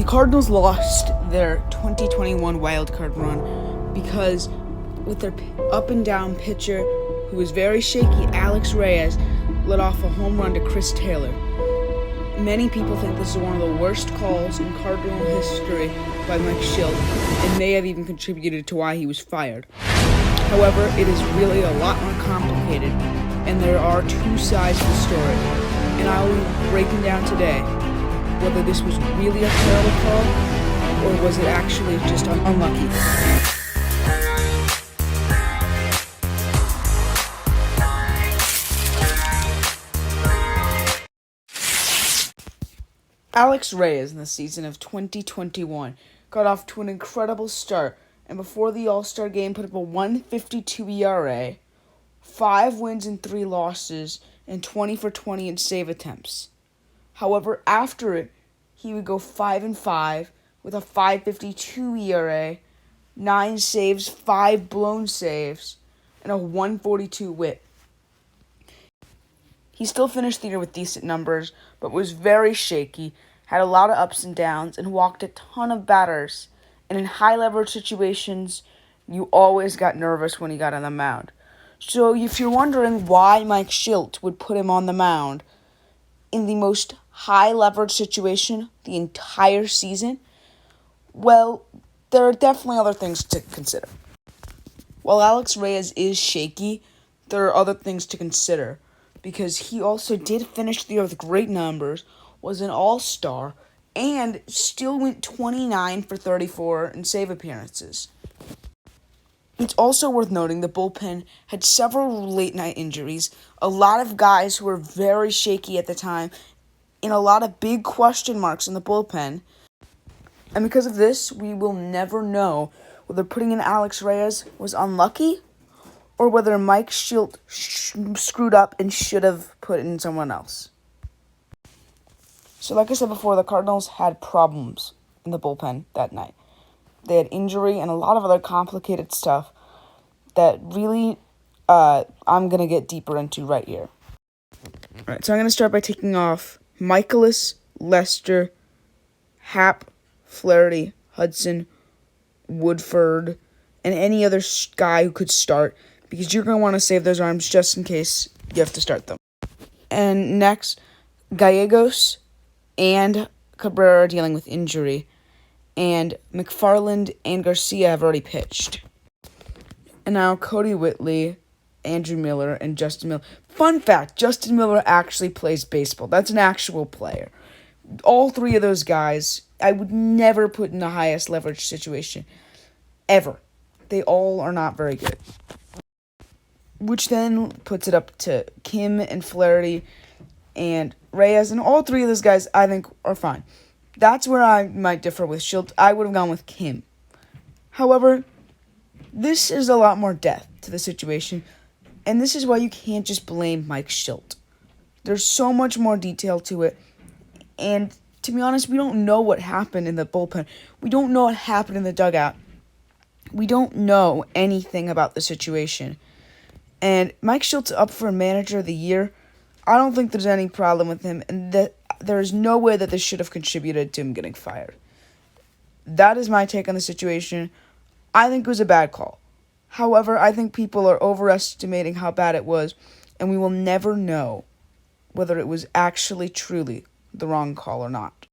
The Cardinals lost their 2021 wildcard run because with their up-and-down pitcher, who was very shaky, Alex Reyes, let off a home run to Chris Taylor. Many people think this is one of the worst calls in Cardinal history by Mike Shildt and may have even contributed to why he was fired. However, it is really a lot more complicated, and there are two sides to the story, and I will be breaking down today whether this was really a terrible call or was it actually just unlucky. Alex Reyes in the season of 2021 got off to an incredible start, and before the All-Star game put up a 1.52 ERA, 5 wins and 3 losses, and 20 for 20 in save attempts. However, after it, he would go 5-5 with a 5.52 ERA, 9 saves, 5 blown saves, and a 1.42 WHIP. He still finished the year with decent numbers, but was very shaky, had a lot of ups and downs, and walked a ton of batters. And in high-leverage situations, you always got nervous when he got on the mound. So if you're wondering why Mike Shildt would put him on the mound in the most high-leverage situation the entire season, well, there are definitely other things to consider. While Alex Reyes is shaky, there are other things to consider, because he also did finish the year with great numbers, was an all-star, and still went 29 for 34 in save appearances. It's also worth noting the bullpen had several late-night injuries, a lot of guys who were very shaky at the time, and a lot of big question marks in the bullpen. And because of this, we will never know whether putting in Alex Reyes was unlucky or whether Mike Shildt screwed up and should have put in someone else. So like I said before, the Cardinals had problems in the bullpen that night. They had injury and a lot of other complicated stuff that really I'm going to get deeper into right here. All right, so I'm going to start by taking off Michaelis, Lester, Happ, Flaherty, Hudson, Woodford, and any other guy who could start, because you're going to want to save those arms just in case you have to start them. And next, Gallegos and Cabrera are dealing with injury, and McFarland and Garcia have already pitched. And now Cody Whitley, Andrew Miller, and Justin Miller. Fun fact, Justin Miller actually plays baseball. That's an actual player. All three of those guys, I would never put in the highest leverage situation, ever. They all are not very good. Which then puts it up to Kim and Flaherty and Reyes, and all three of those guys I think are fine. That's where I might differ with Shildt. I would have gone with Kim. However, this is a lot more depth to the situation, and this is why you can't just blame Mike Shildt. There's so much more detail to it, and to be honest, we don't know what happened in the bullpen. We don't know what happened in the dugout. We don't know anything about the situation. And Mike Shildt's up for Manager of the Year. I don't think there's any problem with him, and that there is no way that this should have contributed to him getting fired. That is my take on the situation. I think it was a bad call. However, I think people are overestimating how bad it was, and we will never know whether it was actually truly the wrong call or not.